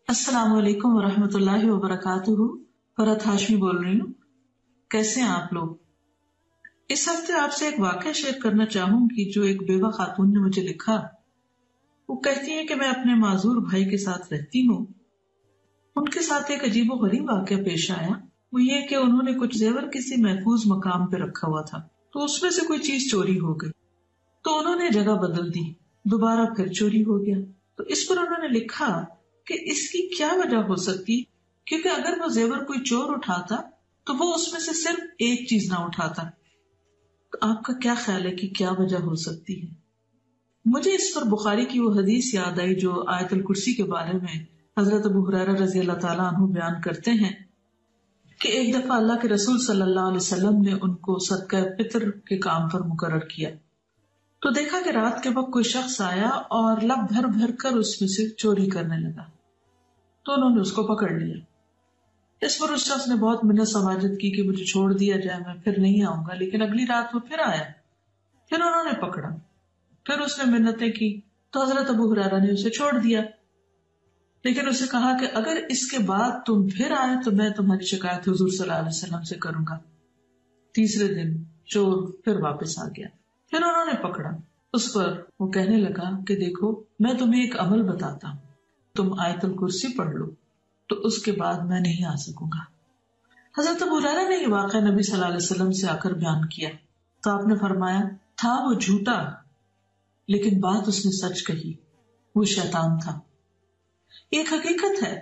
السلام علیکم ورحمۃ اللہ وبرکاتہ۔ فرحت ہاشمی بول رہی ہوں۔ کیسے ہیں آپ لوگ؟ اس ہفتے آپ سے ایک واقعہ شیئر کرنا چاہوں گی جو ایک بیوہ خاتون نے مجھے لکھا۔ وہ کہتی ہیں کہ میں اپنے معذور بھائی کے ساتھ رہتی ہوں۔ ان کے ساتھ ایک عجیب و غریب واقعہ پیش آیا۔ وہ یہ کہ انہوں نے کچھ زیور کسی محفوظ مقام پہ رکھا ہوا تھا، تو اس میں سے کوئی چیز چوری ہو گئی، تو انہوں نے جگہ بدل دی، دوبارہ پھر چوری ہو گیا۔ تو اس پر انہوں نے لکھا کہ اس کی کیا وجہ ہو سکتی، کیونکہ اگر وہ زیور کوئی چور اٹھاتا تو وہ اس میں سے صرف ایک چیز نہ اٹھاتا۔ تو آپ کا کیا خیال ہے کہ کیا وجہ ہو سکتی ہے؟ مجھے اس پر بخاری کی وہ حدیث یاد آئی جو آیت الکرسی کے بارے میں حضرت ابو ہریرہ رضی اللہ تعالیٰ عنہ بیان کرتے ہیں کہ ایک دفعہ اللہ کے رسول صلی اللہ علیہ وسلم نے ان کو صدقہ فطر کے کام پر مقرر کیا، تو دیکھا کہ رات کے وقت کوئی شخص آیا اور لب بھر بھر کر اس میں سے چوری کرنے لگا، تو انہوں نے اس کو پکڑ لیا۔ اس پر اس شخص نے بہت منت سماجت کی کہ مجھے چھوڑ دیا جائے، میں پھر نہیں آؤں گا، لیکن اگلی رات وہ پھر آیا، پھر انہوں نے پکڑا، پھر اس نے منتیں کی، تو حضرت ابو ہریرہ نے اسے چھوڑ دیا، لیکن اسے کہا کہ اگر اس کے بعد تم پھر آئے تو میں تمہاری شکایت حضور صلی اللہ علیہ وسلم سے کروں گا۔ تیسرے دن چور پھر واپس آ گیا، پھر انہوں نے پکڑا۔ اس پر وہ کہنے لگا کہ دیکھو میں تمہیں ایک عمل بتاتا ہوں، تم آیت الکرسی پڑھ لو تو اس کے بعد میں نہیں آ سکوں گا۔ حضرت ابو ہریرہ نے یہ واقعہ نبی صلی اللہ علیہ وسلم سے آ کر بیان کیا، تو آپ نے فرمایا تھا وہ جھوٹا لیکن بات اس نے سچ کہی، وہ شیطان تھا۔ ایک حقیقت ہے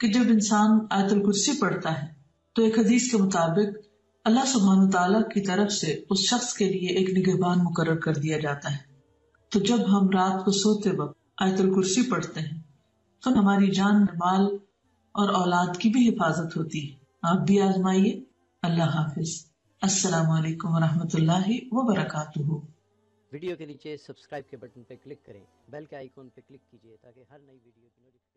کہ جب انسان آیت الکرسی پڑھتا ہے تو ایک حدیث کے مطابق اللہ سبحانہ تعالیٰ کی طرف سے اس شخص کے لیے ایک نگہبان مقرر کر دیا جاتا ہے۔ تو جب ہم رات کو سوتے وقت آیت الکرسی پڑھتے ہیں تو ہماری جان، مال اور اولاد کی بھی حفاظت ہوتی ہے۔ آپ بھی آزمائیے۔ اللہ حافظ۔ السلام علیکم ورحمۃ اللہ وبرکاتہ۔ ویڈیو کے نیچے سبسکرائب کے بٹن پہ کلک کریں، بیل کے آئیکن پہ کلک کیجیے تاکہ ہر نئی ویڈیو کی نوٹیفیکیشن